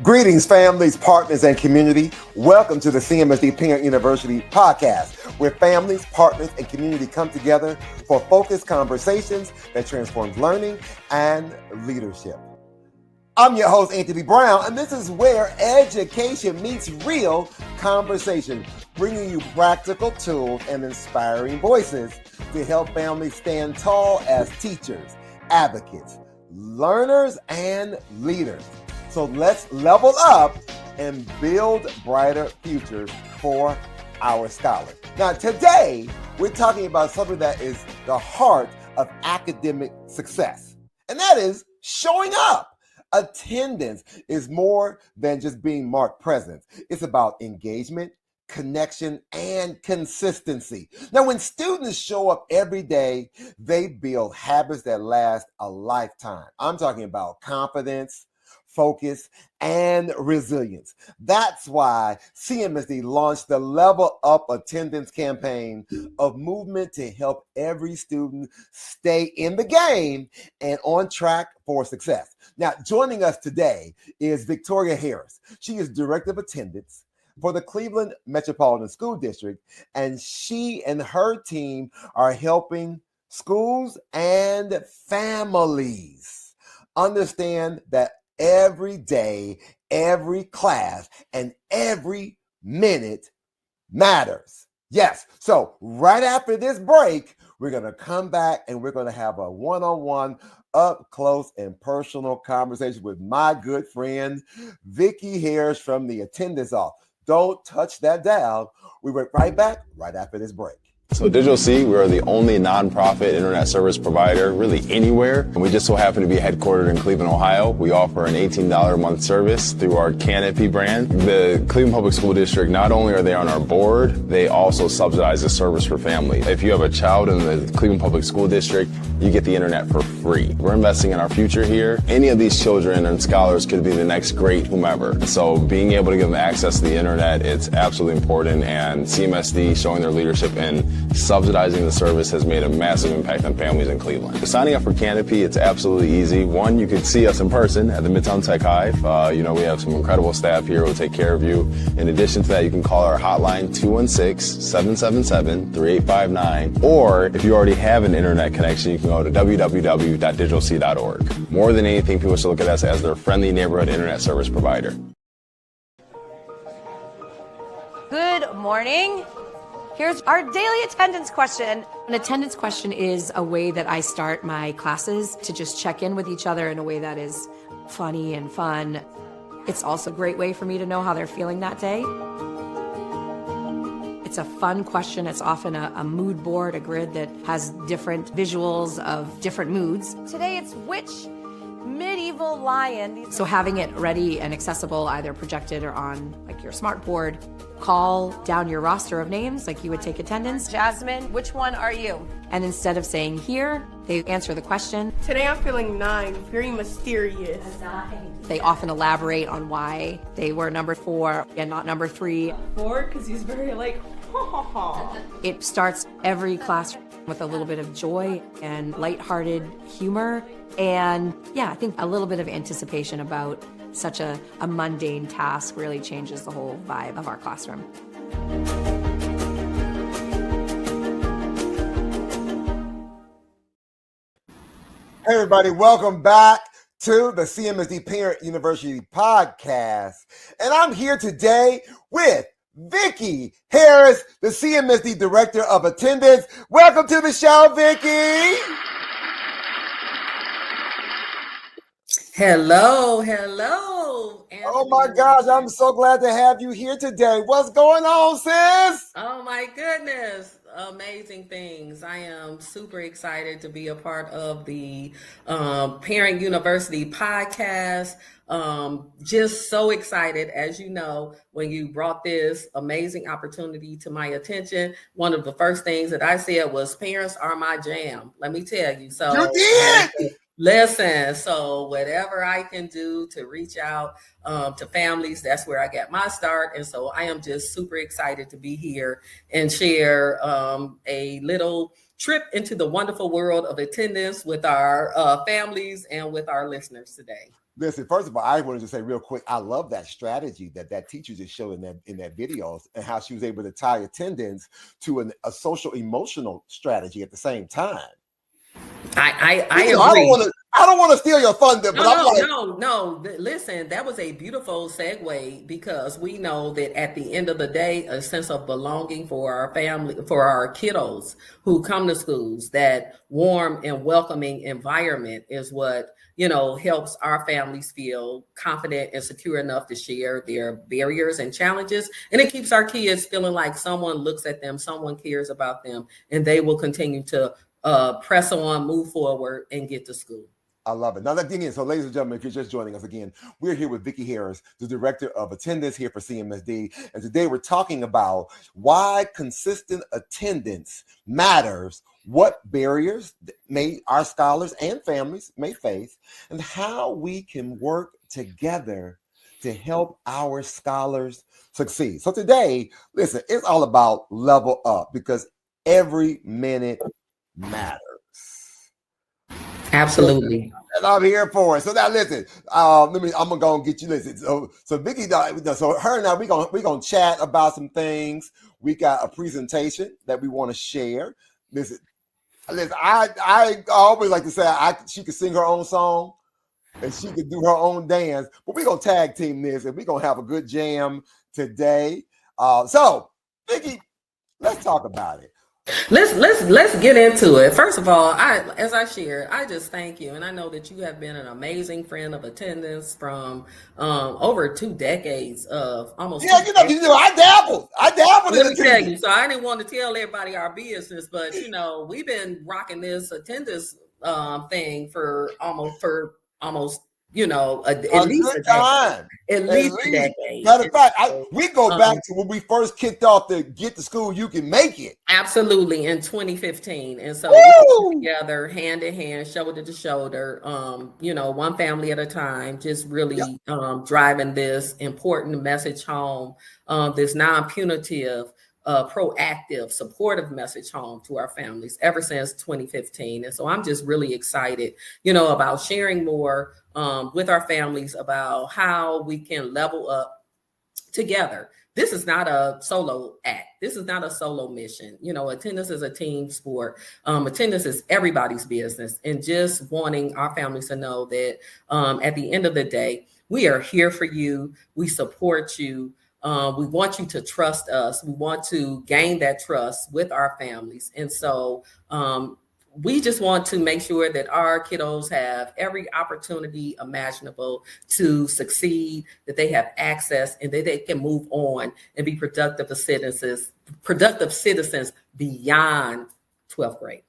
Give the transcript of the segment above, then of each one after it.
Greetings, families, partners, and community. Welcome to the CMSD Parent University Podcast, where families, partners, and community come together for focused conversations that transform learning and leadership. I'm your host, Anthony Brown, and this is where education meets real conversation, bringing you practical tools and inspiring voices to help families stand tall as teachers, advocates, learners, and leaders. So let's level up and build brighter futures for our scholars. Now, today, we're talking about something that is the heart of academic success, and that is showing up. Attendance is more than just being marked present. It's about engagement, connection, and consistency. Now, when students show up every day, they build habits that last a lifetime. I'm talking about confidence, focus, and resilience. That's why CMSD launched the Level Up Attendance campaign, a movement to help every student stay in the game and on track for success. Now, joining us today is Victoria Harris. She is Director of Attendance for the Cleveland Metropolitan School District, and she and her team are helping schools and families understand that every day, every class, and every minute matters. Yes. So right after this break, we're going to come back and we're going to have a one-on-one, up close and personal conversation with my good friend, Vicki Harris from the attendance office. Don't touch that dial. We'll be right back right after this break. So Digital C, we are the only nonprofit internet service provider really anywhere. And we just so happen to be headquartered in Cleveland, Ohio. We offer an $18 a month service through our Canopy brand. The Cleveland Public School District, not only are they on our board, they also subsidize the service for family. If you have a child in the Cleveland Public School District, you get the internet for free. We're investing in our future here. Any of these children and scholars could be the next great whomever. So being able to give them access to the internet, it's absolutely important. And CMSD showing their leadership in subsidizing the service has made a massive impact on families in Cleveland. Signing up for Canopy, it's absolutely easy. One, you could see us in person at the Midtown Tech Hive. We have some incredible staff here who will take care of you. In addition to that, you can call our hotline 216-777-3859. Or if you already have an internet connection, you can go to www.digitalc.org. More than anything, people should look at us as their friendly neighborhood internet service provider. Good morning. Here's our daily attendance question. An attendance question is a way that I start my classes to just check in with each other in a way that is funny and fun. It's also a great way for me to know how they're feeling that day. It's a fun question. It's often a mood board, a grid that has different visuals of different moods. Today it's which medieval lion. So having it ready and accessible, either projected or on like your smart board. Call down your roster of names like you would take attendance. Jasmine, which one are you? And instead of saying here, they answer the question. Today I'm feeling 9, very mysterious. They often elaborate on why they were number 4 and not number 3. 4, because he's very like, ha ha ha. It starts every class with a little bit of joy and lighthearted humor. And yeah, I think a little bit of anticipation about such a mundane task really changes the whole vibe of our classroom. Hey everybody, welcome back to the CMSD Parent University Podcast. And I'm here today with Vicki Harris, the CMSD Director of Attendance. Welcome to the show, Vicki. Hello. Oh my gosh, I'm so glad to have you here today. What's going on, sis? Oh my goodness. Amazing things. I am super excited to be a part of the Parent University Podcast. Just so excited, as you know, when you brought this amazing opportunity to my attention. One of the first things that I said was, parents are my jam. Let me tell you. So you did. Listen, so whatever I can do to reach out to families, that's where I got my start. And so I am just super excited to be here and share a little trip into the wonderful world of attendance with our families and with our listeners today. Listen, first of all, I wanted to say real quick, I love that strategy that teacher just showed in that videos, and how she was able to tie attendance to a social emotional strategy at the same time. I agree. I don't want to steal your thunder, but No. Listen, that was a beautiful segue, because we know that at the end of the day, a sense of belonging for our family, for our kiddos who come to schools, that warm and welcoming environment is what, helps our families feel confident and secure enough to share their barriers and challenges. And it keeps our kids feeling like someone looks at them, someone cares about them, and they will continue to press on, move forward, and get to school. I love it. Now let's dig in. So, ladies and gentlemen, if you're just joining us again, we're here with Vicki Harris, the Director of Attendance here for CMSD. And today we're talking about why consistent attendance matters, what barriers our scholars and families may face, and how we can work together to help our scholars succeed. So today, listen, it's all about level up, because every minute matters. Absolutely. And I'm here for it. So now listen, I'm gonna go and get you. Listen, so Vicki, so her and I, we're gonna chat about some things. We got a presentation that we want to share. Listen, I always like to say she could sing her own song and she could do her own dance, but we're gonna tag team this and we're gonna have a good jam today. So Vicki, let's talk about it. Let's get into it. First of all, as I shared, I just thank you, and I know that you have been an amazing friend of attendance from over 2 decades of almost. Yeah, I dabbled. Let me tell you. So I didn't want to tell everybody our business, but we've been rocking this attendance thing for almost at least a decade. At least a decade. Matter of fact, we go back to when we first kicked off the Get to School You Can Make It. Absolutely, in 2015. And so we worked together hand in hand, shoulder to shoulder, one family at a time, just really driving this important message home, this non-punitive, proactive, supportive message home to our families ever since 2015. And so I'm just really excited, about sharing more with our families about how we can level up together. This is not a solo act. This is not a solo mission. Attendance is a team sport. Attendance is everybody's business. And just wanting our families to know that at the end of the day, we are here for you. We support you. We want you to trust us. We want to gain that trust with our families. And so we just want to make sure that our kiddos have every opportunity imaginable to succeed, that they have access, and that they can move on and be productive citizens beyond 12th grade.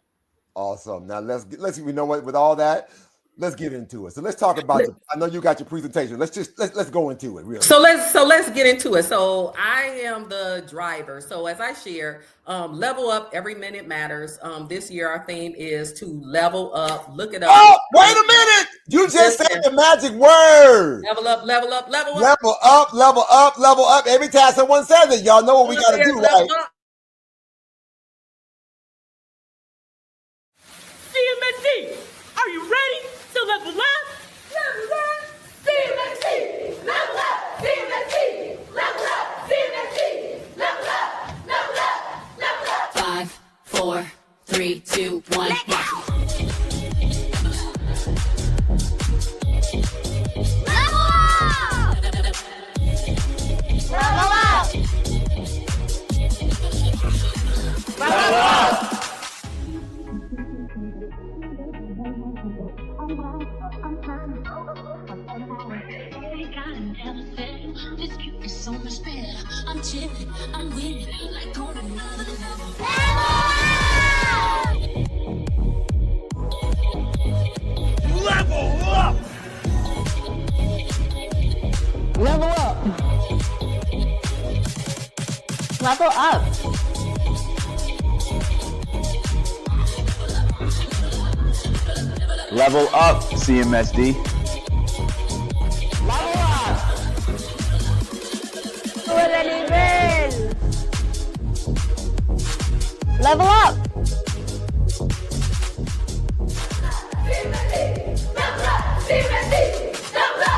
Awesome. Now let's with all that, let's get into it. So let's talk about I know you got your presentation. Let's go into it really. So let's get into it. So I am the driver. So as I share, level up, every minute matters. This year our theme is to level up. Look it up. Oh, wait a minute. You just said the magic word. Level up, level up, level up. Level up, level up, level up. Every time someone says it, y'all know what we gotta do, right? CMSD, are you ready to level up? Level up! CMSD! Level up! CMSD! Level up! CMSD! Level up! Level up! Level up! 5, 4, 3, 2, 1. Level up! Level up! Level up! This cute is so much better. I'm chilling, I'm winning, like on another level. Level up! Level up. Level up. Level up, CMSD. Level up. Sube de nivel. Level up. CMSD! Level up! CMSD! Level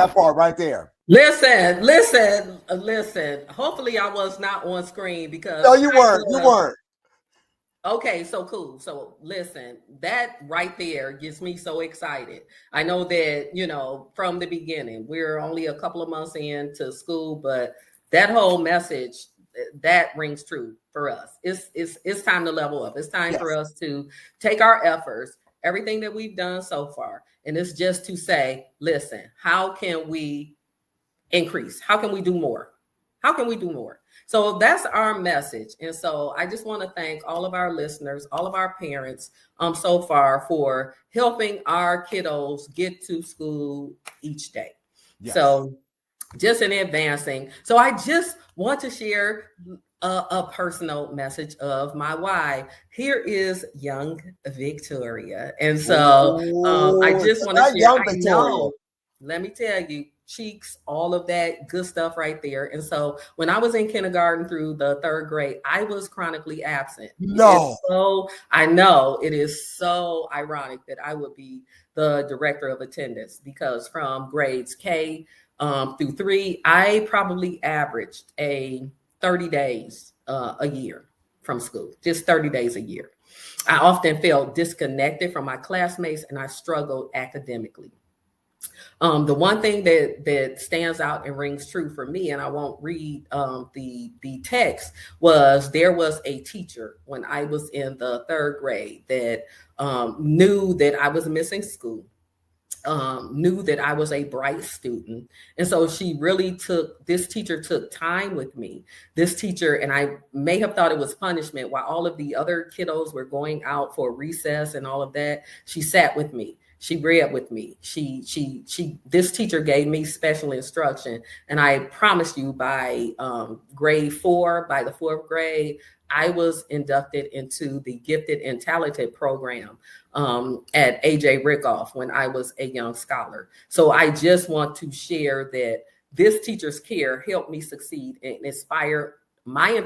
That part right there. Listen. Hopefully I was not on screen because No, you weren't. Okay, so cool. So listen, that right there gets me so excited. I know that, from the beginning, we're only a couple of months into school, but that whole message, that rings true for us. It's time to level up. It's time for us to take our efforts, everything that we've done so far, and it's just to say, listen, how can we increase? How can we do more? How can we do more? So that's our message. And so I just want to thank all of our listeners, all of our parents so far for helping our kiddos get to school each day. Yes. So just in advancing. So I just want to share a personal message of my wife. Here is young Victoria. And so I just want to share, I know, let me tell you, cheeks, all of that good stuff right there. And so when I was in kindergarten through the third grade, I was chronically absent. No. So I know it is so ironic that I would be the director of attendance because from grades K through 3, I probably averaged 30 days a year from school, just 30 days a year. I often felt disconnected from my classmates and I struggled academically. The one thing that stands out and rings true for me, and I won't read the text, was there was a teacher when I was in the third grade that knew that I was missing school, knew that I was a bright student. And so this teacher took time with me. This teacher, and I may have thought it was punishment while all of the other kiddos were going out for recess and all of that. She sat with me. She read with me. This teacher gave me special instruction. And I promise you by grade 4, by the 4th grade, I was inducted into the Gifted and Talented program at A.J. Rickoff when I was a young scholar. So I just want to share that this teacher's care helped me succeed and inspire my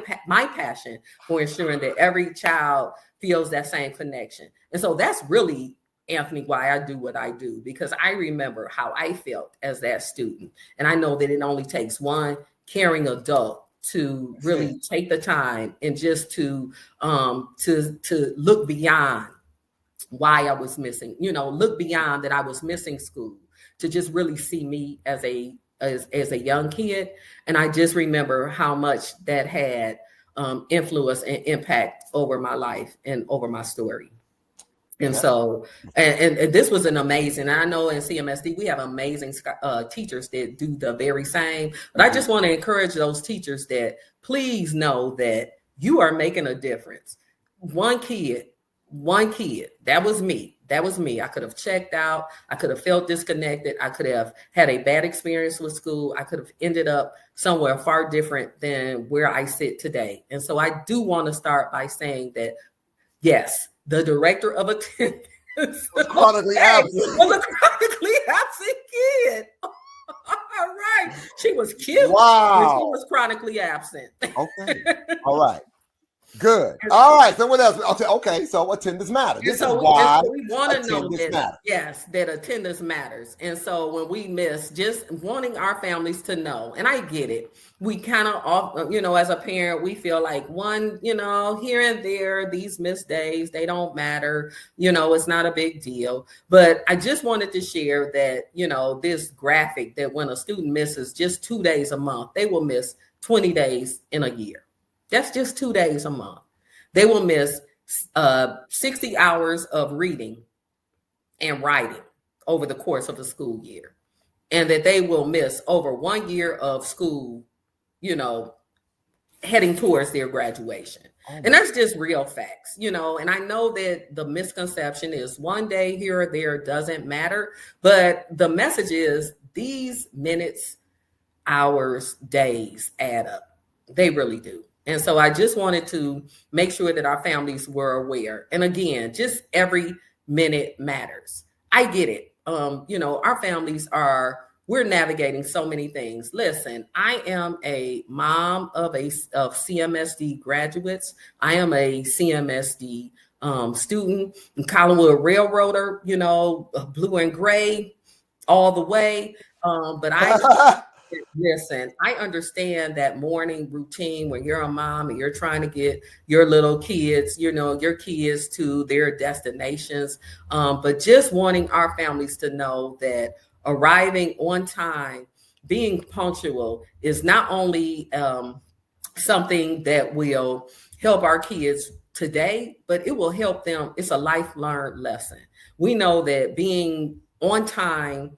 passion for ensuring that every child feels that same connection. And so that's really, Anthony, why I do what I do, because I remember how I felt as that student. And I know that it only takes one caring adult to really take the time and just to look beyond why I was missing, look beyond that I was missing school, to just really see me as a young kid. And I just remember how much that had influence and impact over my life and over my story. And so, and this was an amazing, I know in CMSD, we have amazing teachers that do the very same, but I just want to encourage those teachers that please know that you are making a difference. One kid, that was me. I could have checked out. I could have felt disconnected. I could have had a bad experience with school. I could have ended up somewhere far different than where I sit today. And so I do want to start by saying that, yes, the director of attendance was a chronically absent kid. All right. She was cute. Wow. She was chronically absent. Okay. All right. Good. All right. So what else? Okay. So attendance matters. This is why we want to know that, yes, that attendance matters. And so when we miss, just wanting our families to know, and I get it. We kind of, as a parent, we feel like one, here and there, these missed days, they don't matter. It's not a big deal. But I just wanted to share that, this graphic that when a student misses just 2 days a month, they will miss 20 days in a year. That's just 2 days a month. They will miss 60 hours of reading and writing over the course of the school year. And that they will miss over 1 year of school, heading towards their graduation. And that's just real facts, and I know that the misconception is 1 day here or there doesn't matter. But the message is these minutes, hours, days add up. They really do. And so I just wanted to make sure that our families were aware. And again, just every minute matters. I get it. Our families we're navigating so many things. Listen, I am a mom of CMSD graduates. I am a CMSD student, Collinwood Railroader, blue and gray. all the way. But I listen, I understand that morning routine when you're a mom and you're trying to get your little kids, your kids to their destinations. But just wanting our families to know that arriving on time, being punctual is not only something that will help our kids today, but it will help them. It's a life learned lesson. We know that being on time,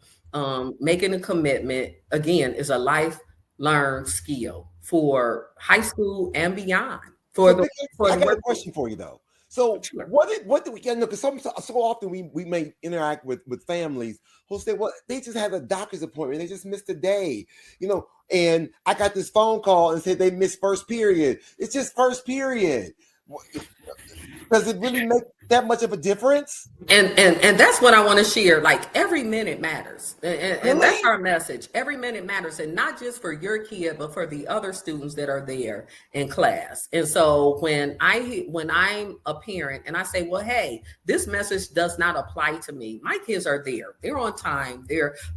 making a commitment, again, is a life learned skill for high school and beyond. I got a question for you though. So what do we get? Because so often we may interact with families who say, well, they just had a doctor's appointment, they just missed a day, and I got this phone call and said they missed first period. It's just first period. Does it really make that much of a difference? And that's what I want to share. Like every minute matters, and Really? that's our message. Every minute matters, and not just for your kid, but for the other students that are there in class. And so when I'm a parent and I say, well, hey, this message does not apply to me. My kids are there. They're on time.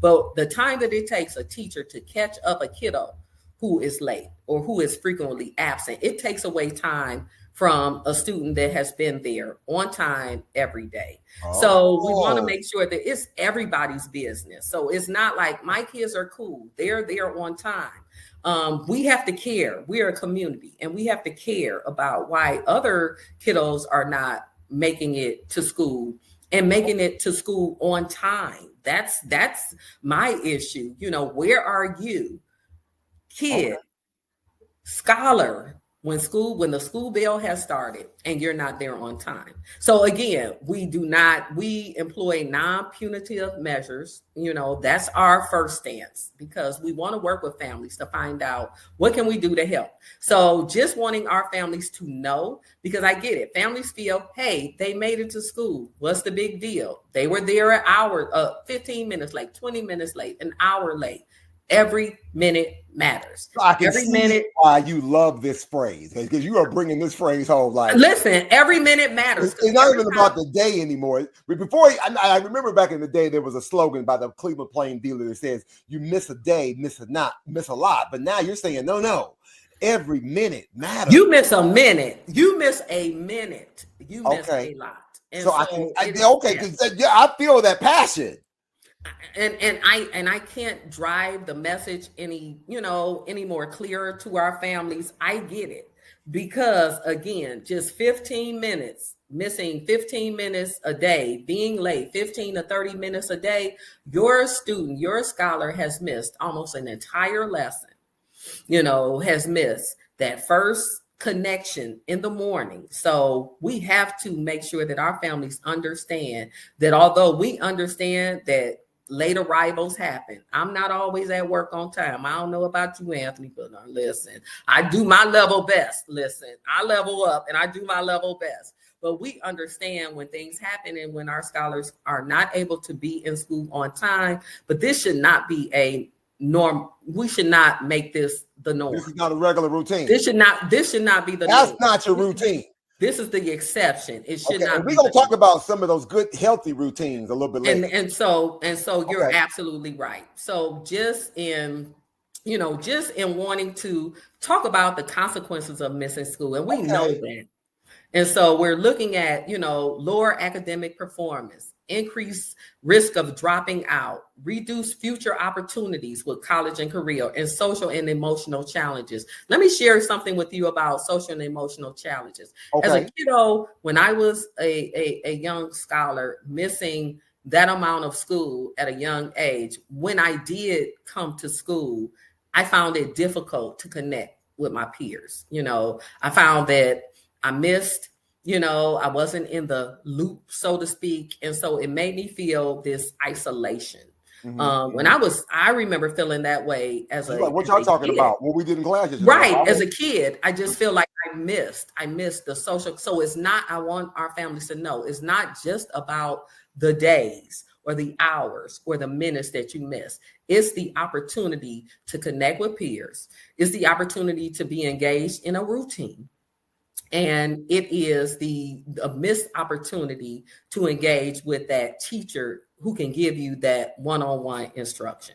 But the time that it takes a teacher to catch up a kiddo who is late or who is frequently absent, it takes away time from a student that has been there on time every day. So we want to make sure that it's everybody's business. So it's not like my kids are cool, they're there on time. We have to care. We're a community and we have to care about why other kiddos are not making it to school and making it to school on time. That's my issue. Where are you, kid, scholar, when the school bell has started and you're not there on time? So again, we employ non-punitive measures. That's our first stance, because we want to work with families to find out what can we do to help. So just wanting our families to know, because I get it. Families feel, hey, they made it to school. What's the big deal? They were there an hour, 15 minutes late, 20 minutes late, an hour late. Every minute matters. I can every see minute. Why you love this phrase, because you are bringing this phrase home. Like, listen, every minute matters. It's not even about the day anymore. Before, I remember back in the day, there was a slogan by the Cleveland Plain dealer that says, "You miss a day, miss a lot." But now you're saying, no, every minute matters. You miss a minute. You miss a minute. You miss a lot. And so I feel that passion. And I can't drive the message any more clearer to our families. I get it, because again, just 15 minutes, missing 15 minutes a day, being late 15 to 30 minutes a day, your student, your scholar has missed almost an entire lesson, has missed that first connection in the morning. So we have to make sure that our families understand that although we understand that late arrivals happen, I'm not always at work on time. I don't know about you, Anthony, but listen, I do my level best. Listen, I level up and I do my level best. But we understand when things happen and when our scholars are not able to be in school on time. But this should not be a norm. We should not make this the norm. This is not a regular routine. This should not be the norm. That's not your routine. This is the exception. It should not. We're gonna talk about some of those good, healthy routines a little bit later. And so you're absolutely right. So just in wanting to talk about the consequences of missing school, and we know that. And so we're looking at, lower academic performance, increased risk of dropping out, reduced future opportunities with college and career, and social and emotional challenges. Let me share something with you about social and emotional challenges. As a kiddo, when I was a young scholar, missing that amount of school at a young age, when I did come to school, I found it difficult to connect with my peers. I found that I missed, I wasn't in the loop, so to speak. And so it made me feel this isolation. Mm-hmm. I remember feeling that way as what y'all talking about? What we did in class? Right. As a kid, I just feel like I missed the social. So it's not, I want our families to know, it's not just about the days or the hours or the minutes that you miss. It's the opportunity to connect with peers. It's the opportunity to be engaged in a routine. And it is a missed opportunity to engage with that teacher who can give you that one-on-one instruction.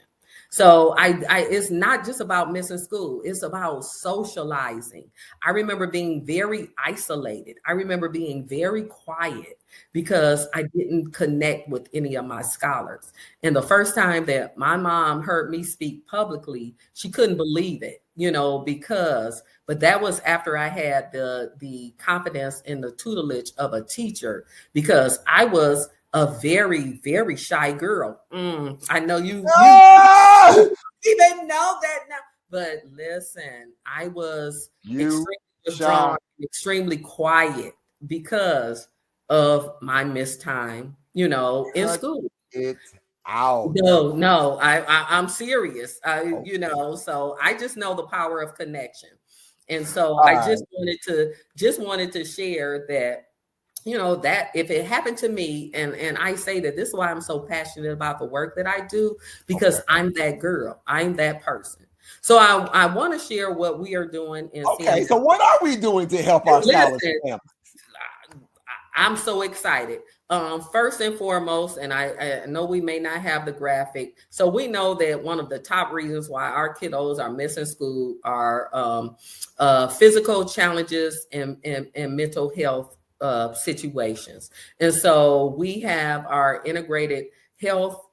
So it's not just about missing school. It's about socializing. I remember being very isolated. I remember being very quiet because I didn't connect with any of my scholars. And the first time that my mom heard me speak publicly, she couldn't believe it, but that was after I had the confidence and the tutelage of a teacher, because I was a very, very shy girl. I know you even know that now. But listen, I was extremely quiet because of my missed time, in school. It's out. No, I'm serious. So I just know the power of connection. And so I just wanted to share that, that if it happened to me, and I say that this is why I'm so passionate about the work that I do, because I'm that girl, I'm that person. So I want to share what we are doing in CMSD. So what are we doing to help our scholars? I'm so excited. First and foremost, and I know we may not have the graphic. So we know that one of the top reasons why our kiddos are missing school are physical challenges and mental health situations. And so we have our integrated health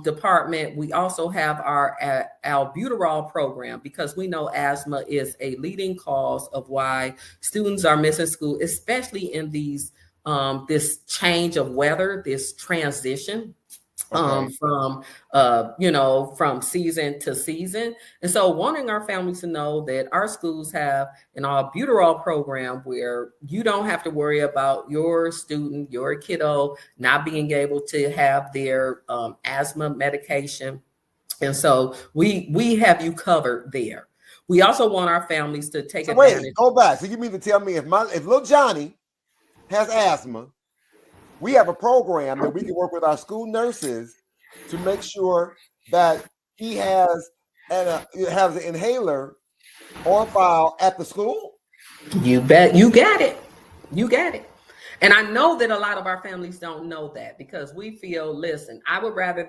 department. We also have our albuterol program, because we know asthma is a leading cause of why students are missing school, especially in these this change of weather, this transition from season to season. And so wanting our families to know that our schools have an albuterol program where you don't have to worry about your student, your kiddo not being able to have their asthma medication. And so we have you covered there. We also want our families to take advantage. Wait, go back. So you mean to tell me if little Johnny has asthma, we have a program that we can work with our school nurses to make sure that he has an inhaler on file at the school? You bet. You got it. You got it. And I know that a lot of our families don't know that, because we feel, listen, I would rather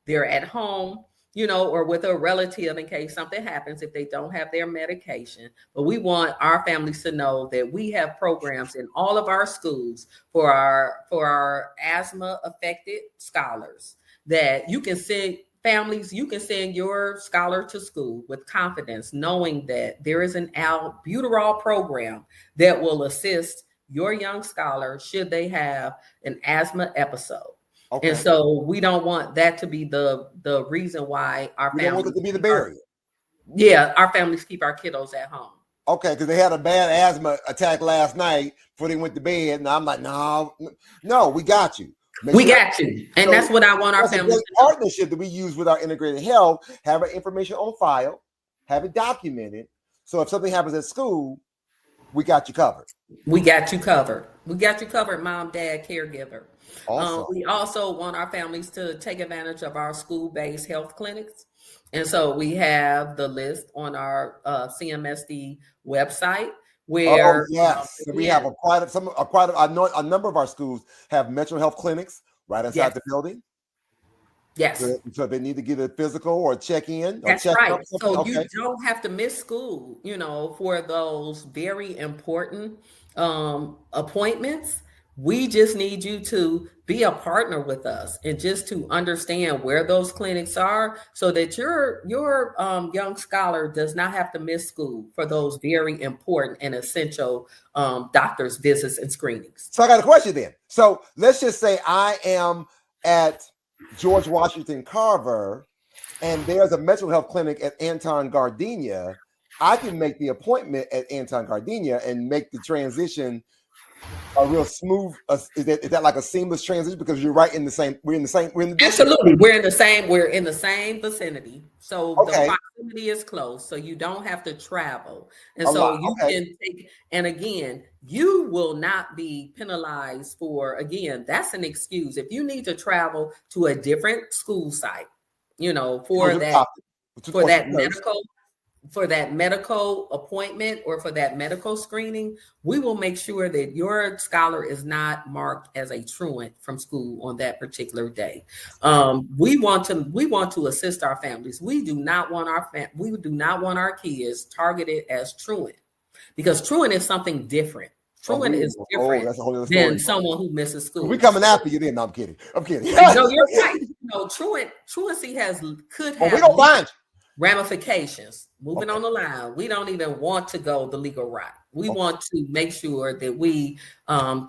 they're at home, or with a relative in case something happens if they don't have their medication. But we want our families to know that we have programs in all of our schools for our asthma affected scholars, that you can send families, you can send your scholar to school with confidence, knowing that there is an albuterol program that will assist your young scholar should they have an asthma episode. Okay. And so we don't want that to be the reason why our families. We don't want it to be the barrier. Our families keep our kiddos at home. Okay, because they had a bad asthma attack last night before they went to bed, and I'm like, no, we got you. We got you, and that's what I want our families. That's a great partnership that we use with our integrated health. Have our information on file, have it documented, so if something happens at school, we got you covered. We got you covered. We got you covered, mom, dad, caregiver. Awesome. We also want our families to take advantage of our school-based health clinics. And so we have the list on our CMSD website where we have a number of our schools have mental health clinics right inside the building. Yes. So they need to get a physical or check in. That's right. So you don't have to miss school, for those very important appointments. We just need you to be a partner with us and just to understand where those clinics are, so that your young scholar does not have to miss school for those very important and essential doctor's visits and screenings. So I got a question then. So let's just say I am at George Washington Carver and there's a mental health clinic at Anton Gardenia. I can make the appointment at Anton Gardenia and make the transition a real smooth. Is that like a seamless transition, because you're right in the same? Absolutely, we're in the same vicinity. So the proximity is close, so you don't have to travel, and can take. And again, you will not be penalized for. Again, that's an excuse if you need to travel to a different school site. For that medical. for that medical appointment or for that medical screening, we will make sure that your scholar is not marked as a truant from school on that particular day. We want to assist our families. We do not want our kids targeted as truant, because truant is something different. Truant is different that's a whole other story. than someone who misses school. We're coming after you then. No, I'm kidding. No, you're right. No, truancy could have we don't mind ramifications. Moving on the line, we don't even want to go the legal route. We want to make sure that we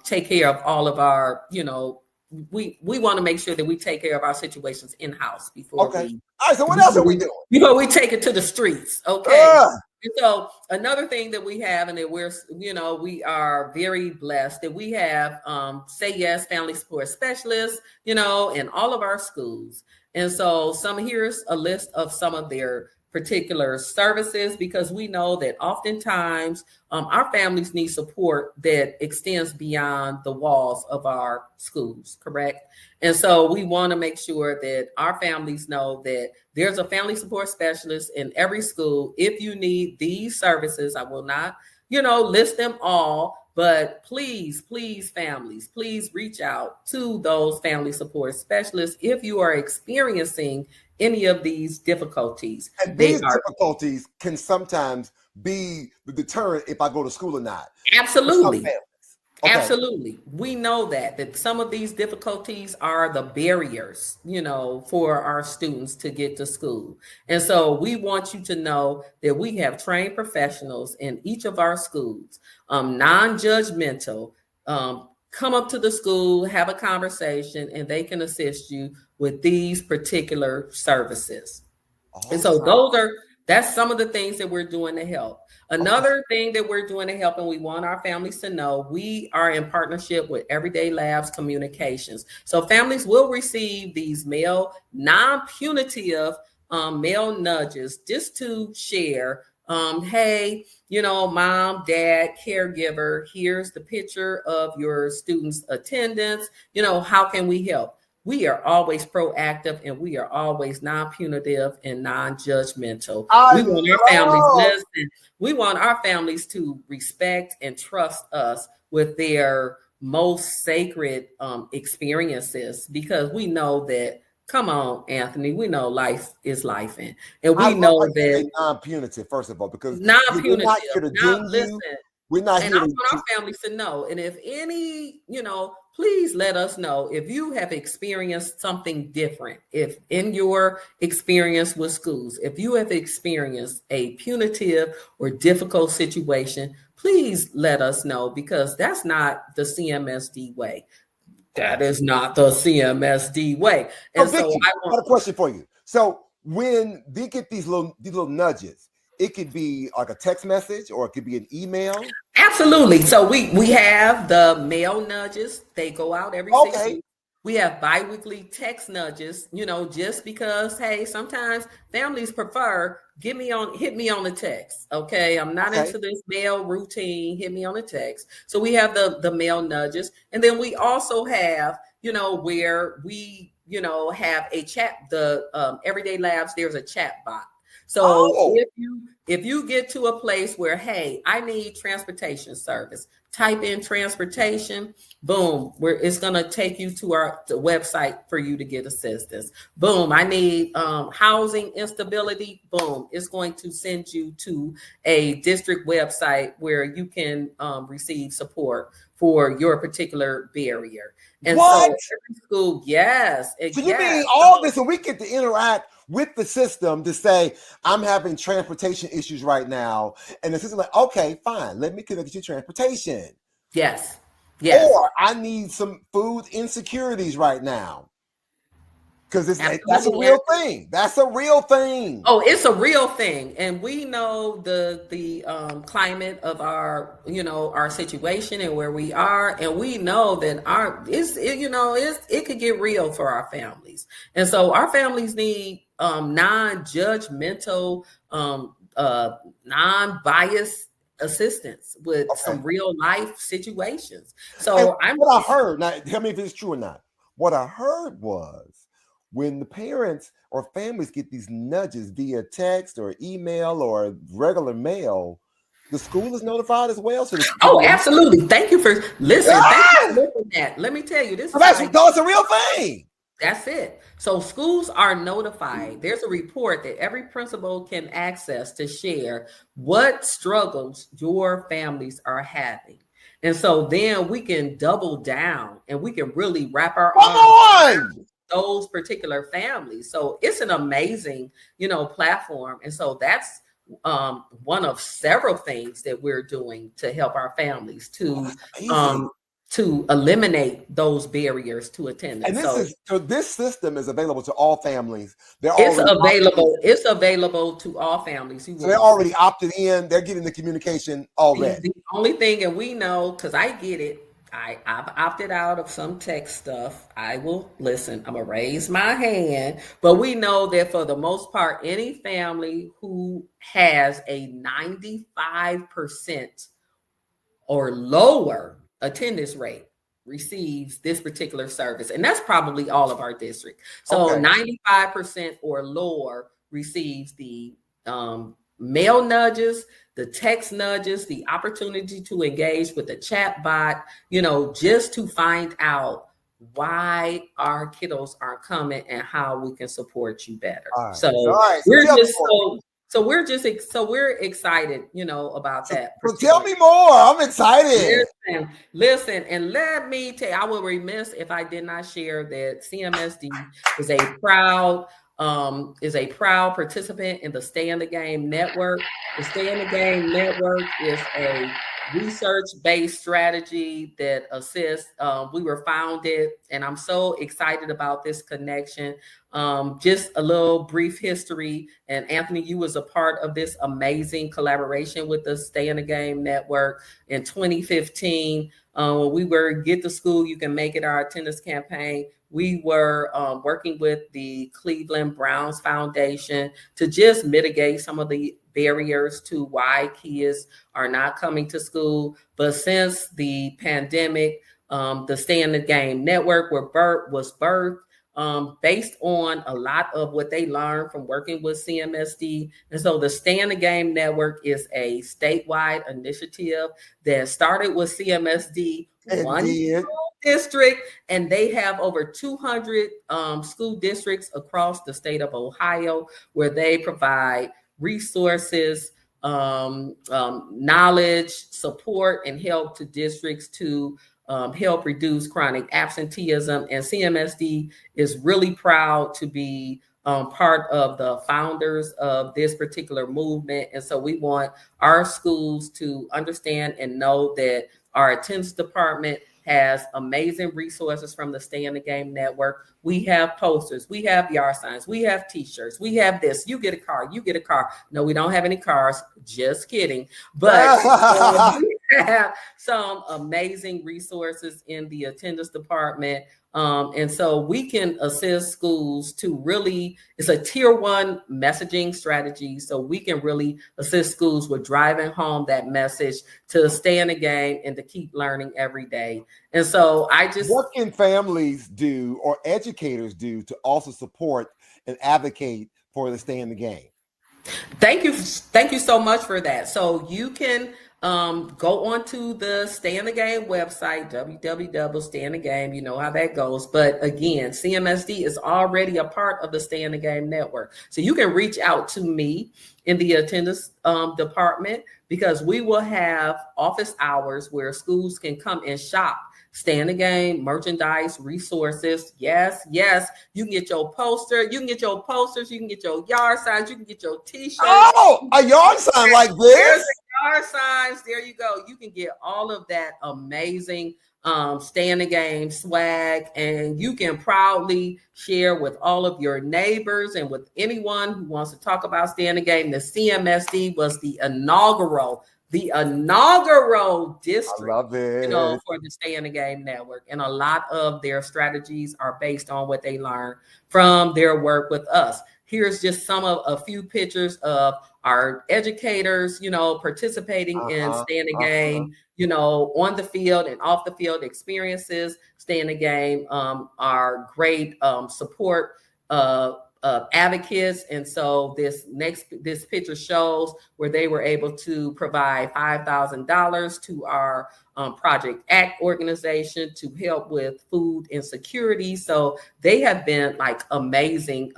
take care of all of our, we want to make sure that we take care of our situations in-house before all right, so what else are we doing? Before we take it to the streets, okay? And so another thing that we have, and that we are very blessed that we have Say Yes Family Support Specialists, in all of our schools. And so here's a list of some of their particular services, because we know that oftentimes our families need support that extends beyond the walls of our schools, correct? And so we want to make sure that our families know that there's a family support specialist in every school. If you need these services, I will not, list them all, but please, families, please reach out to those family support specialists if you are experiencing any of these difficulties. And these difficulties can sometimes be the deterrent if I go to school or not. Absolutely. Absolutely. We know that some of these difficulties are the barriers, for our students to get to school. And so we want you to know that we have trained professionals in each of our schools, non-judgmental. Come up to the school, have a conversation, and they can assist you with these particular services. Awesome. And so that's some of the things that we're doing to help. Another thing that we're doing to help, and we want our families to know, we are in partnership with Everyday Labs Communications. So families will receive these non-punitive mail nudges just to share, hey, mom, dad, caregiver, here's the picture of your student's attendance. How can we help? We are always proactive, and we are always non-punitive and non-judgmental. We want our families to respect and trust us with their most sacred experiences, because we know that, come on, Anthony, we know life is life. And we know that non-punitive, first of all, because non-punitive. We're not here. And I want our families to know. And if any, please let us know if you have experienced something different. If in your experience with schools, if you have experienced a punitive or difficult situation, please let us know, because that's not the CMSD way. That is not the CMSD way. And Vicky, I got a question for you. So when they get these little nudges, it could be like a text message, or it could be an email. Absolutely. So we have the mail nudges. They go out every 6 weeks. We have biweekly text nudges, just because, hey, sometimes families prefer hit me on the text. Okay. I'm not into this mail routine. Hit me on the text. So we have the mail nudges. And then we also have, where we, have a chat, Everyday Labs, there's a chat bot. So if you get to a place where, hey, I need transportation service, type in transportation, boom, it's going to take you to the website for you to get assistance. Boom, I need housing instability, boom, it's going to send you to a district website where you can receive support for your particular barrier. And so every school, yes. So you mean all this, and we get to interact with the system to say, I'm having transportation issues right now. And the system like, okay, fine, let me connect you to transportation. Yes. Or I need some food insecurities right now. Because that's a real thing. That's a real thing. Oh, it's a real thing. And we know the climate of our, our situation and where we are. And we know that it could get real for our families. And so our families need non-judgmental, non-biased assistance with some real life situations. So what I heard, now tell me if it's true or not. What I heard was when the parents or families get these nudges via text or email or regular mail, the school is notified as well. So oh, absolutely. Thank you for listening. Thank you for listening to that. Let me tell you, this is that's a real thing. That's it. So schools are notified. There's a report that every principal can access to share what struggles your families are having. And so then we can double down and we can really wrap our arms around those particular families. So it's an amazing, platform. And so that's one of several things that we're doing to help our families to eliminate those barriers to attendance. And this system is available to all families. It's available to all families. So they're already opted in. They're getting the communication already. The only thing, and we know, because I get it, I've opted out of some text stuff. I will listen. I'm going to raise my hand. But we know that for the most part, any family who has a 95% or lower attendance rate receives this particular service. And that's probably all of our district. So 95% or lower receives the mail nudges, the text nudges, the opportunity to engage with the chat bot, just to find out why our kiddos aren't coming and how we can support you better. We're excited, about that. So tell me more. I'm excited. Listen, and let me tell you, I will remiss if I did not share that CMSD is a proud participant in the Stay in the Game Network. The Stay in the Game Network is a research-based strategy that assists. We were founded, and I'm so excited about this connection. Just a little brief history, and Anthony, you was a part of this amazing collaboration with the Stay in the Game Network in 2015. When we were Get to School, You Can Make It, our attendance campaign, we were working with the Cleveland Browns Foundation to just mitigate some of the barriers to why kids are not coming to school. But since the pandemic, the Stay in the Game Network was birthed based on a lot of what they learned from working with CMSD. And so the Stay in the Game Network is a statewide initiative that started with CMSD, one school district, and they have over 200 school districts across the state of Ohio where they provide resources, knowledge, support, and help to districts to help reduce chronic absenteeism. And CMSD is really proud to be part of the founders of this particular movement. And so we want our schools to understand and know that our attendance department has amazing resources from the Stay in the Game Network. We have posters, we have yard signs, we have t-shirts, we have this. You get a car, you get a car. No, we don't have any cars. Just kidding. But we have some amazing resources in the attendance department. And so we can assist schools to really, it's a tier 1 messaging strategy. So we can really assist schools with driving home that message to stay in the game and to keep learning every day. And so what can families do or educators do to also support and advocate for the Stay in the Game? Thank you so much for that. So you can go onto the Stay in the Game website, www.stayinthegame. You know how that goes. But again, CMSD is already a part of the Stay in the Game network. So you can reach out to me in the attendance department, because we will have office hours where schools can come and shop Stay in the Game merchandise, resources. Yes. You can get your poster. You can get your posters. You can get your yard signs. You can get your t-shirts. Oh, a yard sign like this? Yard signs. There you go. You can get all of that amazing Stay in the Game swag, and you can proudly share with all of your neighbors and with anyone who wants to talk about Stay in the Game. The CMSD was the inaugural district, I love it. For the Stay in the Game network. And a lot of their strategies are based on what they learned from their work with us. Here's just a few pictures of our educators, participating in Stay in the Game, on the field and off the field experiences. Stay in the Game are great support advocates. And so this picture shows where they were able to provide $5,000 to our Project ACT organization to help with food insecurity. So they have been like amazing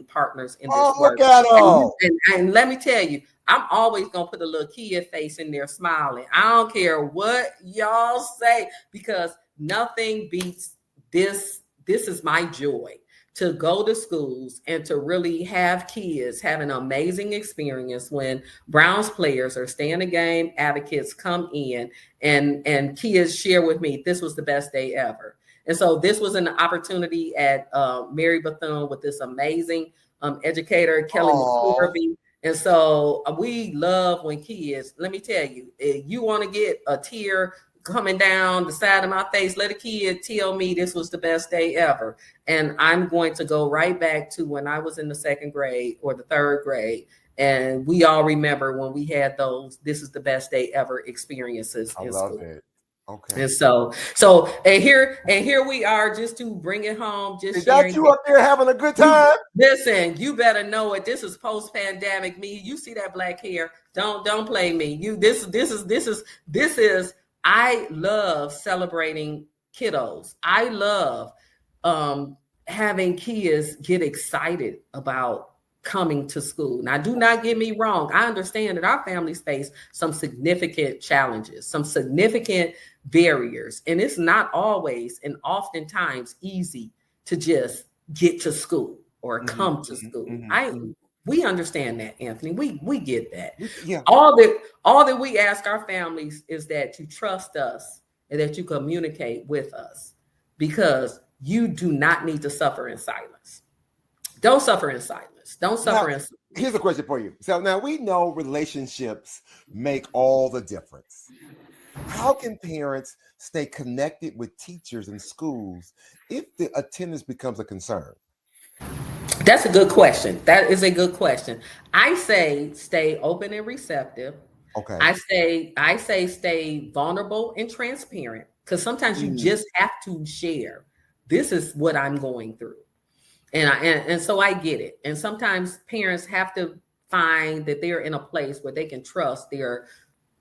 partners in this work. Look at them. And let me tell you, I'm always going to put a little kid face in there smiling. I don't care what y'all say, because nothing beats this. This is my joy, to go to schools and to really have kids have an amazing experience when Browns players or stay in the game advocates come in and kids share with me, this was the best day ever. And so this was an opportunity at Mary Bethune with this amazing educator, Kelly McCorvey. And so we love when kids, let me tell you, if you want to get a tear coming down the side of my face, let a kid tell me this was the best day ever. And I'm going to go right back to when I was in the second grade or the third grade. And we all remember when we had those, this is the best day ever experiences. I love it. Okay. And so here we are, just to bring it home. Just is that you up there having a good time? Listen, you better know it. This is post-pandemic me. You see that black hair? Don't play me. This is. I love celebrating kiddos. I love having kids get excited about coming to school. Now, do not get me wrong. I understand that our families face some significant challenges, some significant barriers, and it's not always and oftentimes easy to just get to school or come to school. We understand that, Anthony. We get that. Yeah. All that we ask our families is that you trust us and that you communicate with us, because you do not need to suffer in silence. Don't suffer in silence. Don't suffer in silence. Here's a question for you. So now we know relationships make all the difference. How can parents stay connected with teachers and schools if the attendance becomes a concern? That's a good question. That is a good question. I say stay open and receptive. Okay. I say stay vulnerable and transparent, because sometimes you just have to share. This is what I'm going through. And so I get it. And sometimes parents have to find that they're in a place where they can trust their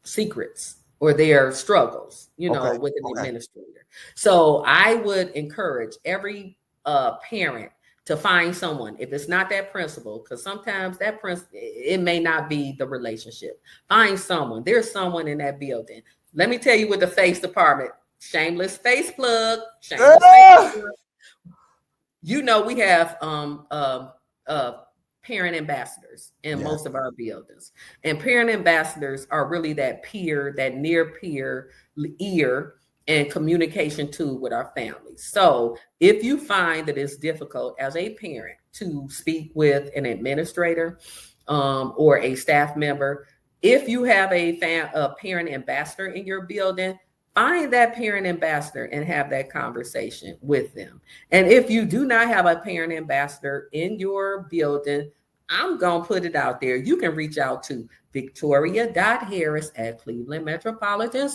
secrets or their struggles, with an administrator. So I would encourage every parent to find someone, if it's not that principal, because sometimes that it may not be the relationship. Find someone. There's someone in that building. Let me tell you, with the face department, shameless face plug. Face plug. We have parent ambassadors in most of our buildings. And parent ambassadors are really that peer, that near peer ear and communication tool with our families. So if you find that it's difficult as a parent to speak with an administrator or a staff member, if you have a parent ambassador in your building, find that parent ambassador and have that conversation with them. And if you do not have a parent ambassador in your building, I'm going to put it out there. You can reach out to victoria.harris@Cleveland Metropolitan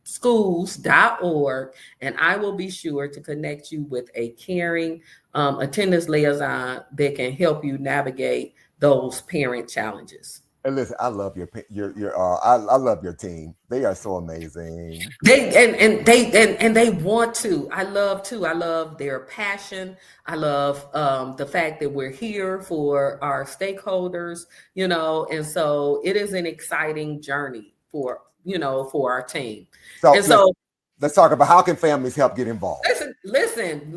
Schools.org, and I will be sure to connect you with a caring attendance liaison that can help you navigate those parent challenges. And listen, I love I love your team. They are so amazing. They want to. I love their passion. I love the fact that we're here for our stakeholders, and so it is an exciting journey for our team. So let's talk about how can families help get involved. Listen.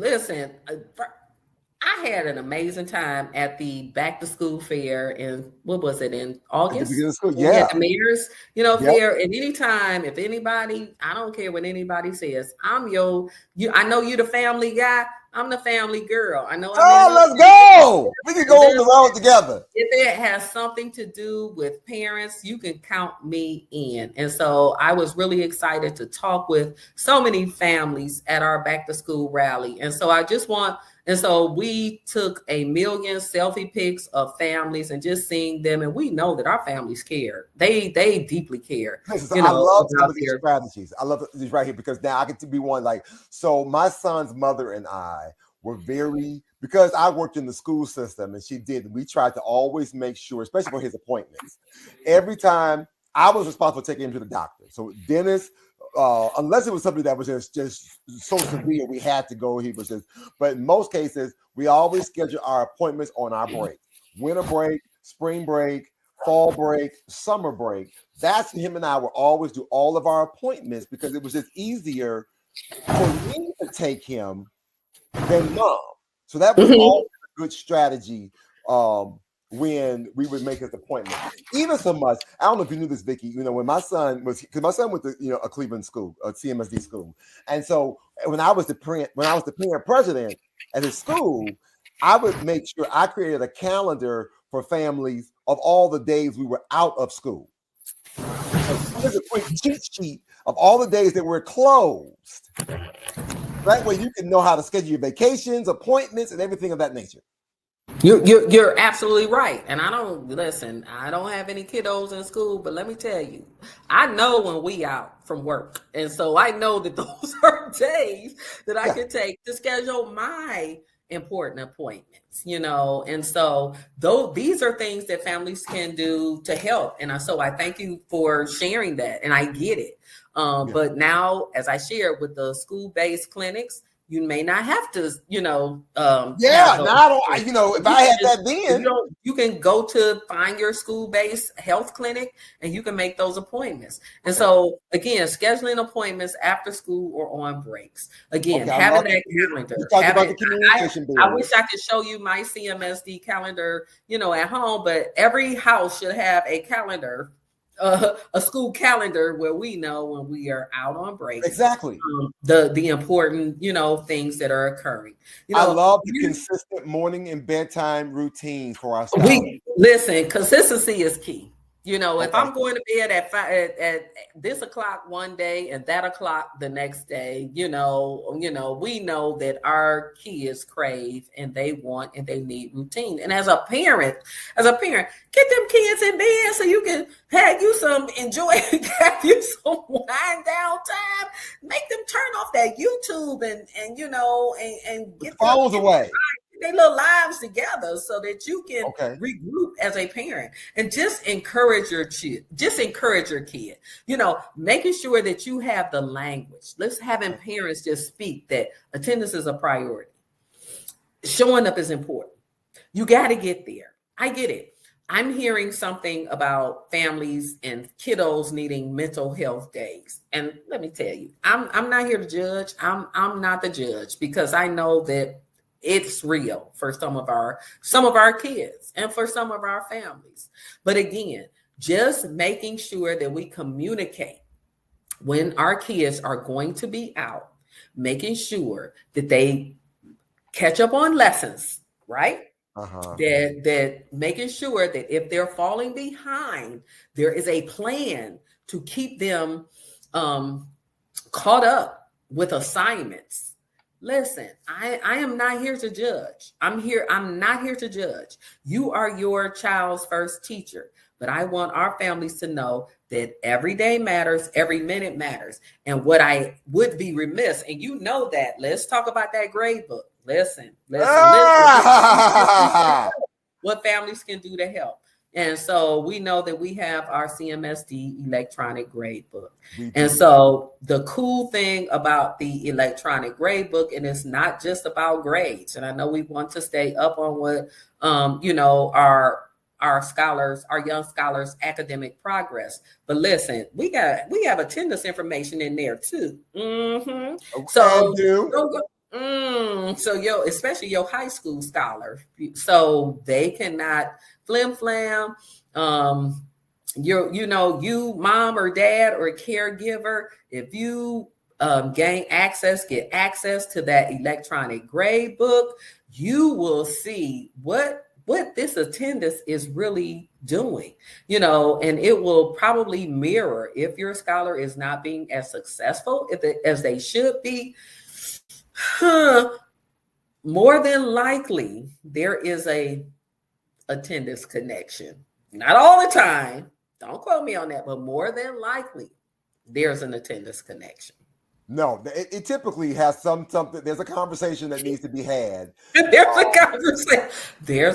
I had an amazing time at the back to school fair in, what was it, in August? Yeah. The mayor's, fair. And anytime, if anybody, I don't care what anybody says, I know you're the family guy. I'm the family girl. I know. Let's go. We can go on the road together. If it has something to do with parents, you can count me in. And so I was really excited to talk with so many families at our back to school rally. And so we took 1 million selfie pics of families and just seeing them. And we know that our families care. They deeply care. I love some of these strategies. I love these right here, because now I get to be one, so my son's mother and I were because I worked in the school system and she did, we tried to always make sure, especially for his appointments, every time I was responsible for taking him to the doctor. So dentist, unless it was something that was just so severe, we had to go. But in most cases, we always schedule our appointments on our break. Winter break, spring break, fall break, summer break. That's him and I would always do all of our appointments because it was just easier for me to take him than mom. So that was always a good strategy when we would make his appointment. Even so much, I don't know if you knew this, Vicky, when my son went to a Cleveland school, a CMSD school. And so when I was the parent president at his school, I would make sure I created a calendar for families of all the days we were out of school. So there's a quick cheat sheet of all the days that were closed. That way you can know how to schedule your vacations, appointments, and everything of that nature. You're absolutely right. And I don't have any kiddos in school, but let me tell you, I know when we out from work. And so I know that those are days that I can take to schedule my important appointments, and so these are things that families can do to help. And so I thank you for sharing that. And I get it. But now, as I shared with the school-based clinics, you may not have to, if I had that then. You can go to find your school-based health clinic and you can make those appointments. And so, again, scheduling appointments after school or on breaks. Again, having that calendar. I wish I could show you my CMSD calendar, at home, but every house should have a calendar. A school calendar where we know when we are out on break. Exactly. The important, things that are occurring. I love the consistent morning and bedtime routine for our staff. Listen, consistency is key. If I'm going to bed at this o'clock one day and that o'clock the next day, we know that our kids crave and they want and they need routine. And as a parent, get them kids in bed so you can have you some have you some wind down time. Make them turn off that YouTube and get the phones away. Their little lives together so that you can regroup as a parent and just encourage your kid. Making sure that you have the language. Let's having parents just speak that attendance is a priority. Showing up is important. You got to get there. I get it. I'm hearing something about families and kiddos needing mental health days. And let me tell you, I'm not here to judge. I'm not the judge because I know that it's real for some of our kids and for some of our families. But again, just making sure that we communicate when our kids are going to be out, making sure that they catch up on lessons, right? That making sure that if they're falling behind, there is a plan to keep them caught up with assignments. Listen, I am not here to judge. I'm not here to judge. You are your child's first teacher. But I want our families to know that every day matters, every minute matters. And what I would be remiss, and that, let's talk about that grade book. Listen. What families can do to help. And so we know that we have our CMSD electronic grade book. And so the cool thing about the electronic grade book, and it's not just about grades. And I know we want to stay up on what, our scholars, our young scholars' academic progress. But listen, we have attendance information in there too. Especially your high school scholar, so they cannot flim flam. You mom or dad or caregiver, if you get access to that electronic grade book, you will see what this attendance is really doing, and it will probably mirror if your scholar is not being as successful as they should be. More than likely, there is a attendance connection. Not all the time. Don't quote me on that, but more than likely, there's an attendance connection. No, it typically has something. There's a conversation that needs to be had. There's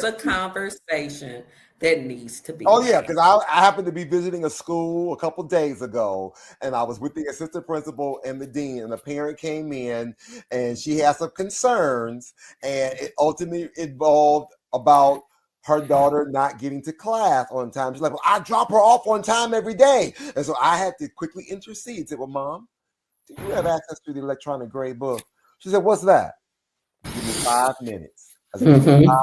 a conversation that needs to be Oh yeah, had. because I happened to be visiting a school a couple days ago, and I was with the assistant principal and the dean, and the parent came in, and she had some concerns, and it ultimately involved about her daughter not getting to class on time. She's like, "Well, I drop her off on time every day," and so I had to quickly intercede. Said, "Well, Mom, do you have access to the electronic grade book?" She said, "What's that?" Give me 5 minutes. I said, "Give me 5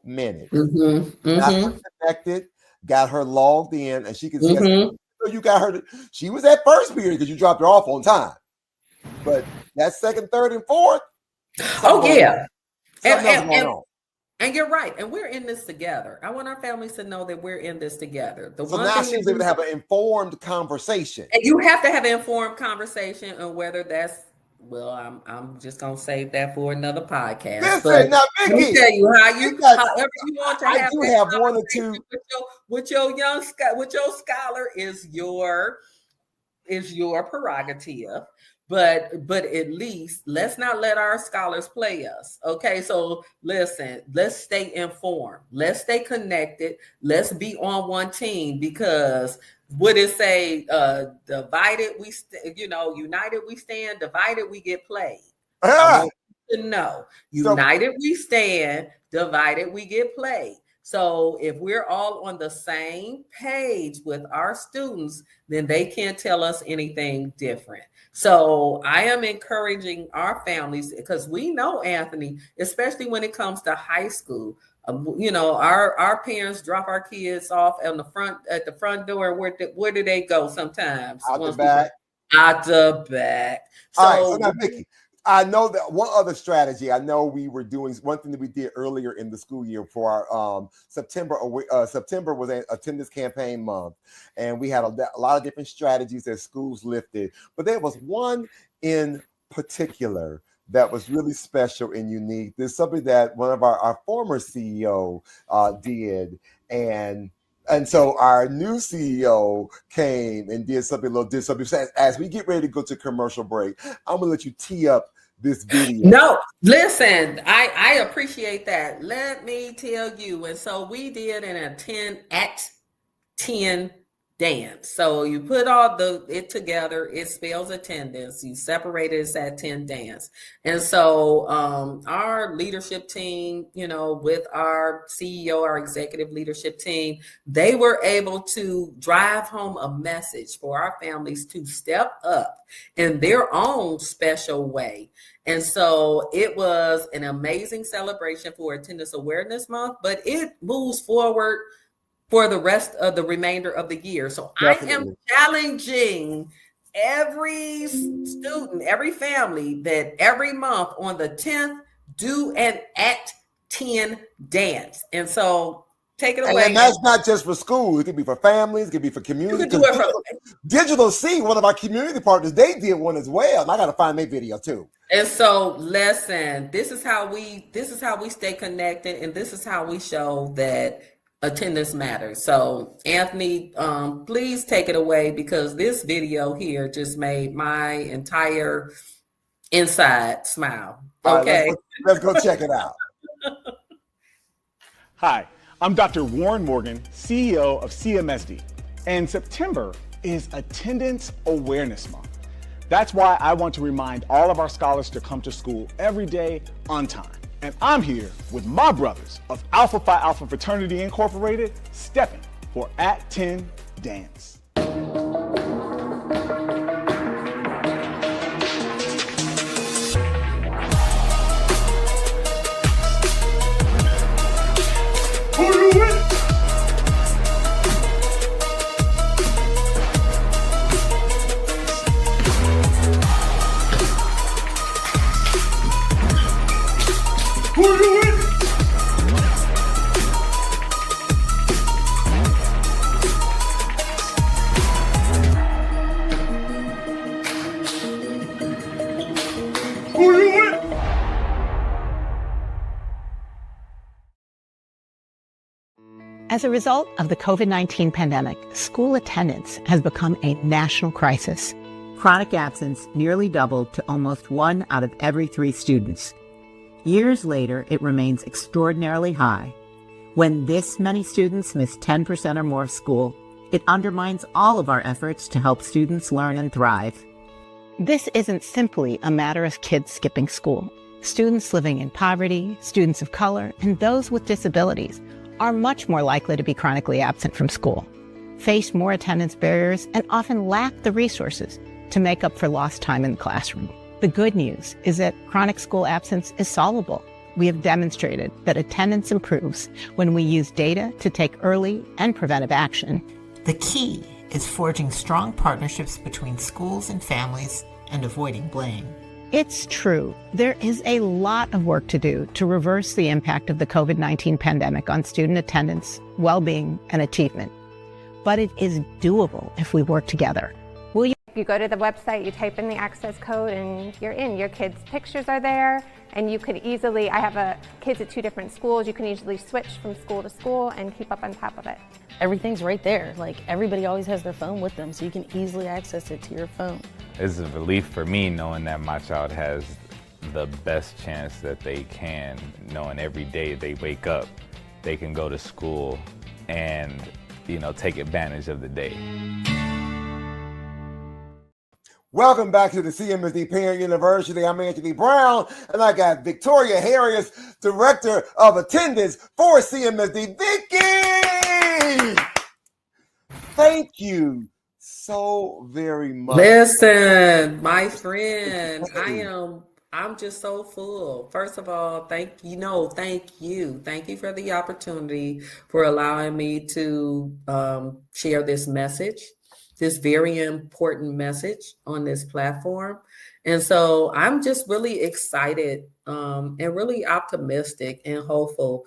minutes." Got her connected, got her logged in, and she could see. So you got her. She was at first period because you dropped her off on time, but that second, third, and fourth. Oh yeah, and you're right. And we're in this together. I want our families to know that we're in this together. So now she's able to have an informed conversation, and you have to have an informed conversation on whether that's. Well, I'm just gonna save that for another podcast. Listen, now, Vicky, let me tell you however you want to have. I do have one or two with your scholar is your prerogative. But at least let's not let our scholars play us. Okay, so listen, let's stay informed. Let's stay connected. Let's be on one team, because what it say? Divided we, united we stand. Divided we get played. I want you to know, united we stand. Divided we get played. So if we're all on the same page with our students, then they can't tell us anything different. So I am encouraging our families, because we know, Anthony, especially when it comes to high school, our parents drop our kids off at the front door. Where do they go sometimes? Out the back. Out the back. All right, so now, Vicky, I know that one other strategy. I know we were doing one thing that we did earlier in the school year for our September. September was an attendance campaign month, and we had a lot of different strategies that schools lifted. But there was one in particular that was really special and unique. There's something that one of our former CEO did, and so our new CEO came and did something. So as we get ready to go to commercial break, I'm gonna let you tee up this video. No, listen, I appreciate that. Let me tell you. And so we did an 10 dance. So you put all it together, it spells attendance. You separate it as at 10 dance. And so our leadership team, with our CEO, our executive leadership team, they were able to drive home a message for our families to step up in their own special way. And so it was an amazing celebration for Attendance Awareness Month, but it moves forward for the rest of the remainder of the year. So definitely. I am challenging every student, every family, that every month on the 10th, do an at 10 dance. And so take it away. And that's not just for school. It could be for families. It could be for community. You can do it for Digital C, one of our community partners, they did one as well. And I got to find their video too. And so, listen, this is how we stay connected, and this is how we show that attendance matters. So, Anthony, please take it away, because this video here just made my entire inside smile. Okay, right, let's go check it out. Hi, I'm Dr. Warren Morgan, CEO of CMSD, and September is Attendance Awareness Month. That's why I want to remind all of our scholars to come to school every day on time. And I'm here with my brothers of Alpha Phi Alpha Fraternity Incorporated, stepping for At 10 Dance. Who you with? Who you with? Who you with? As a result of the COVID-19 pandemic, school attendance has become a national crisis. chronic absence nearly doubled to almost 1 out of every 3 students. Years later, it remains extraordinarily high. When this many students miss 10% or more of school, it undermines all of our efforts to help students learn and thrive. This isn't simply a matter of kids skipping school. Students living in poverty, students of color, and those with disabilities are much more likely to be chronically absent from school, face more attendance barriers, and often lack the resources to make up for lost time in the classroom. The good news is that chronic school absence is solvable. We have demonstrated that attendance improves when we use data to take early and preventive action. The key is forging strong partnerships between schools and families and avoiding blame. It's true. There is a lot of work to do to reverse the impact of the COVID-19 pandemic on student attendance, well-being, and achievement. But it is doable if we work together. You go to the website, you type in the access code, and you're in. Your kids' pictures are there, and you could easily, I have kids at 2 different schools, you can easily switch from school to school and keep up on top of it. Everything's right there. Like, everybody always has their phone with them, so you can easily access it to your phone. It's a relief for me knowing that my child has the best chance that they can, knowing every day they wake up, they can go to school and, take advantage of the day. Welcome back to the CMSD Parent University. I'm Anthony Brown, and I got Victoria Harris, Director of Attendance for CMSD. Vicki! Thank you so very much. Listen, my friend, I'm just so full. First of all, thank you for the opportunity for allowing me to share this message, this very important message on this platform. And so I'm just really excited and really optimistic and hopeful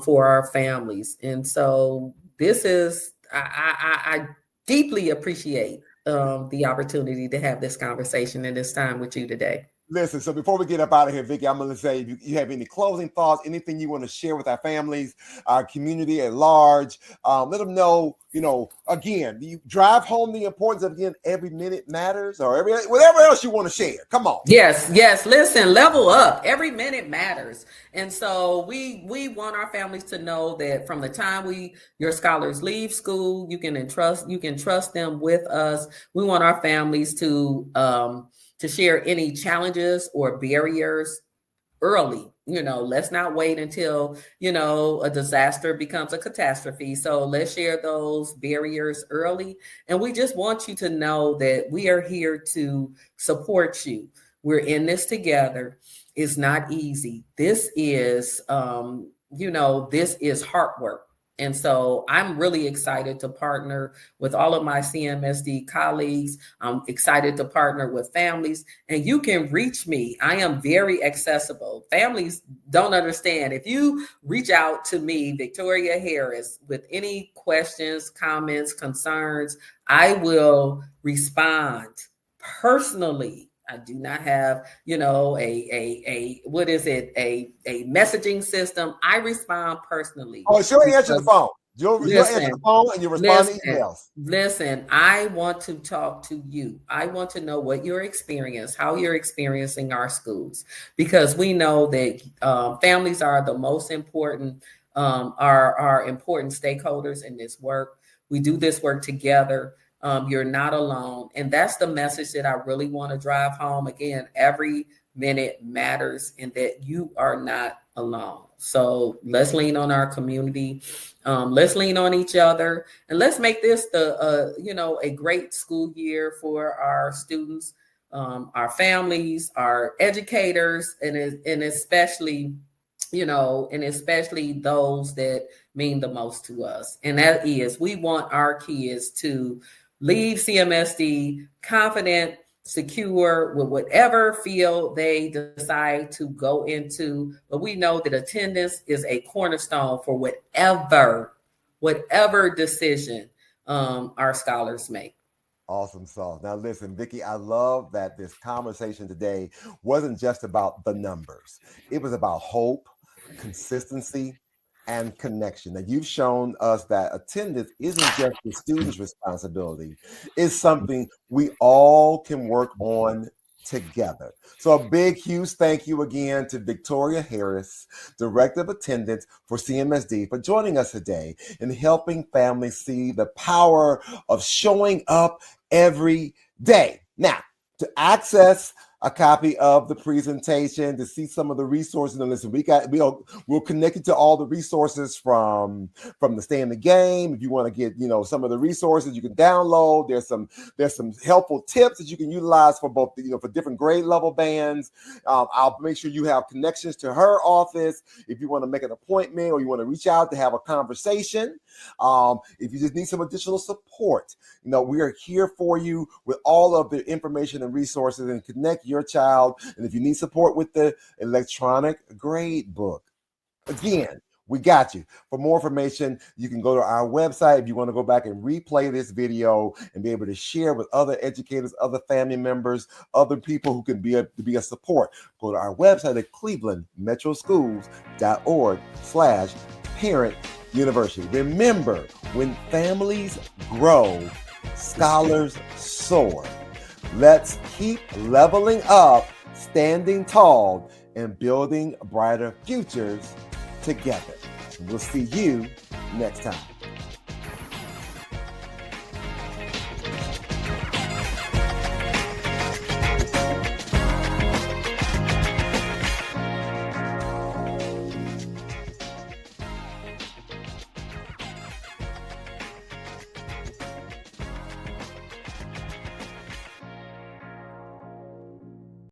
for our families. And so this is, I deeply appreciate the opportunity to have this conversation and this time with you today. Listen, so before we get up out of here, Vicki, I'm going to say, if you have any closing thoughts, anything you want to share with our families, our community at large, let them know, again, you drive home the importance of, again, every minute matters, or whatever else you want to share. Come on. Yes. Listen, level up. Every minute matters. And so we want our families to know that from the time your scholars leave school, you can trust them with us. We want our families to share any challenges or barriers early. Let's not wait until, a disaster becomes a catastrophe. So let's share those barriers early. And we just want you to know that we are here to support you. We're in this together. It's not easy. This is, this is hard work. And so I'm really excited to partner with all of my CMSD colleagues. I'm excited to partner with families, and you can reach me. I am very accessible. Families don't understand. If you reach out to me, Victoria Harris, with any questions, comments, concerns, I will respond personally. I do not have, a messaging system. I respond personally. Oh, sure, answer the phone. You'll answer the phone and you respond to emails. Listen, I want to talk to you. I want to know what your experience, how you're experiencing our schools, because we know that families are the most important, are important stakeholders in this work. We do this work together. You're not alone. And that's the message that I really want to drive home. Again, every minute matters, and that you are not alone. So let's lean on our community. Let's lean on each other, and let's make this a great school year for our students, our families, our educators, and especially those that mean the most to us. And that is, we want our kids to leave CMSD confident, secure with whatever field they decide to go into. But we know that attendance is a cornerstone for whatever decision our scholars make. Awesome sauce. Now listen, Vicki, I love that this conversation today wasn't just about the numbers. It was about hope, consistency, and connection. That you've shown us that attendance isn't just the student's responsibility. It's something we all can work on together. So a big, huge thank you again to Victoria Harris, Director of Attendance for CMSD, for joining us today and helping families see the power of showing up every day. Now, to access a copy of the presentation, to see some of the resources, and listen, we'll connect you to all the resources from the Stay in the Game. If you want to get, some of the resources you can download, there's some helpful tips that you can utilize for both, for different grade level bands. I'll make sure you have connections to her office if you want to make an appointment or you want to reach out to have a conversation. If you just need some additional support, we are here for you with all of the information and resources, and connect your child. And if you need support with the electronic grade book, again, we got you. For more information, you can go to our website if you want to go back and replay this video and be able to share with other educators, other family members, other people who can be a support. Go to our website at clevelandmetroschools.org/parent university. Remember, when families grow, scholars soar. Let's keep leveling up, standing tall, and building brighter futures together. We'll see you next time.